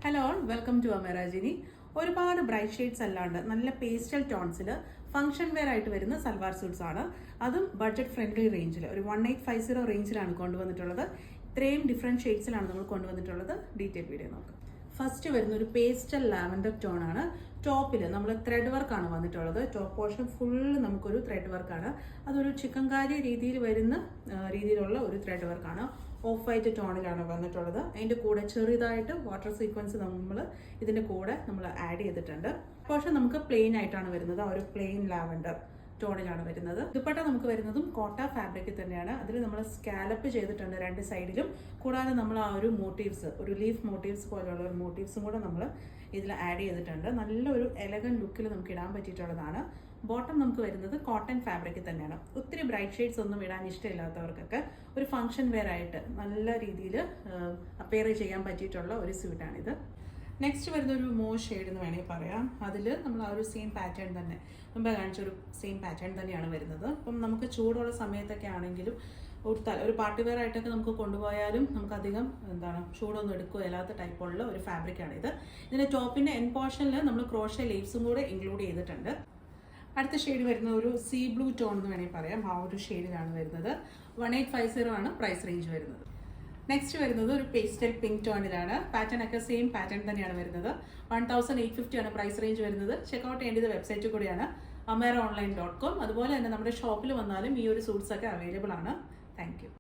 Hello welcome to അമേരാജിനി. ഒരുപാട് bright shades അല്ലാണ്ട് നല്ല പേസ്റ്റൽ ടോൺസിൽ ഫംഗ്ഷൻ വെയർ ആയിട്ട് വരുന്ന സൽവാർ സ്യൂട്ട്സ് ആണ്. അതും ബഡ്ജറ്റ് ഫ്രണ്ട്ലി റേഞ്ചിൽ ഒരു 1850 റേഞ്ചിലാണ് കൊണ്ടുവന്നിട്ടുള്ളത്. ഇത്രയും ഡിഫറെൻറ്റ് ഷെയ്ഡ്സിലാണ് നമ്മൾ കൊണ്ടുവന്നിട്ടുള്ളത്. ഡീറ്റെയിൽ വീഡിയോ നോക്കാം. ഫസ്റ്റ് വരുന്ന ഒരു പേസ്റ്റൽ ലാവൻഡർ ടോൺ ആണ്. ടോപ്പിൽ നമ്മൾ ത്രെഡ് വർക്കാണ് വന്നിട്ടുള്ളത്. ടോപ്പ് പോർഷൻ ഫുള്ള് നമുക്കൊരു ത്രെഡ് വർക്കാണ്. അതൊരു ചിക്കൻകാരി രീതിയിൽ വരുന്ന രീതിയിലുള്ള ഒരു ത്രെഡ് വർക്കാണ്. ഓഫ് വൈറ്റ് ടോണിലാണ് വന്നിട്ടുള്ളത്. അതിൻ്റെ കൂടെ ചെറുതായിട്ട് വാട്ടർ സീക്വൻസ് ഇതിൻ്റെ കൂടെ നമ്മൾ ആഡ് ചെയ്തിട്ടുണ്ട്. പോർഷൻ നമുക്ക് പ്ലെയിൻ ആയിട്ടാണ് വരുന്നത്. ആ ഒരു പ്ലെയിൻ ലാവൻഡർ ടോണിലാണ് വരുന്നത്. ദുപ്പട്ട നമുക്ക് വരുന്നതും കോട്ട ഫാബ്രിക്കിൽ തന്നെയാണ്. അതിൽ നമ്മൾ സ്കാലപ്പ് ചെയ്തിട്ടുണ്ട് രണ്ട് സൈഡിലും. കൂടാതെ നമ്മൾ ആ ഒരു മോട്ടീവ്സ്, ഒരു ലീഫ് മോട്ടീവ്സ് പോലെയുള്ള ഒരു മോട്ടീവ്സും കൂടെ നമ്മൾ ഇതിൽ ആഡ് ചെയ്തിട്ടുണ്ട്. നല്ലൊരു എലഗന്റ് ലുക്കിൽ നമുക്ക് ഇടാൻ പറ്റിയിട്ടുള്ളതാണ്. ബോട്ടം നമുക്ക് വരുന്നത് കോട്ടൺ ഫാബ്രിക്കിൽ തന്നെയാണ്. ഒത്തിരി ബ്രൈറ്റ് ഷെയ്ഡ്സ് ഒന്നും ഇടാൻ ഇഷ്ടമില്ലാത്തവർക്കൊക്കെ ഒരു ഫംഗ്ഷൻ വെയർ ആയിട്ട് നല്ല രീതിയിൽ അപ്പെയർ ചെയ്യാൻ പറ്റിയിട്ടുള്ള ഒരു സ്യൂട്ടാണിത്. നെക്സ്റ്റ് വരുന്ന ഒരു ഷെയ്ഡ് എന്ന് വേണമെങ്കിൽ പറയാം. അതിൽ നമ്മൾ ആ ഒരു സെയിം പാറ്റേൺ തന്നെ മുമ്പേ കാണിച്ച ഒരു സെയിം പാറ്റേൺ തന്നെയാണ് വരുന്നത്. അപ്പം നമുക്ക് ചൂടുള്ള സമയത്തൊക്കെ ആണെങ്കിലും ഒരു പാർട്ടി വെയർ ആയിട്ടൊക്കെ നമുക്ക് കൊണ്ടുപോയാലും നമുക്കധികം ചൂടൊന്നും എടുക്കുകയില്ലാത്ത ടൈപ്പുള്ള ഒരു ഫാബ്രിക്കാണിത്. ഇതിൻ്റെ ടോപ്പിൻ്റെ എൻ പോർഷനിൽ നമ്മൾ ക്രോഷ്യ ലീവ്സും കൂടെ ഇൻക്ലൂഡ് ചെയ്തിട്ടുണ്ട്. അടുത്ത ഷെയ്ഡ് വരുന്ന ഒരു സീ ബ്ലൂ ടോൺ എന്ന് വേണമെങ്കിൽ പറയാം. ആ ഒരു ഷെയ്ഡിലാണ് വരുന്നത്. 1850 ആണ് പ്രൈസ് റേഞ്ച് വരുന്നത്. നെക്സ്റ്റ് വരുന്നത് ഒരു പേസ്റ്റൽ പിങ്ക് ടോണിലാണ്. പാറ്റേൺ ഒക്കെ സെയിം പാറ്റേൺ തന്നെയാണ് വരുന്നത്. 1850 ആണ് പ്രൈസ് റേഞ്ച് വരുന്നത്. ചെക്കൗട്ട് ചെയ്യേണ്ടത് വെബ്സൈറ്റ് കൂടിയാണ് amaronline.com. അതുപോലെ തന്നെ നമ്മുടെ ഷോപ്പിൽ വന്നാലും ഈ ഒരു സൂട്ട്സ് ഒക്കെ അവൈലബിൾ ആണ്. Thank you.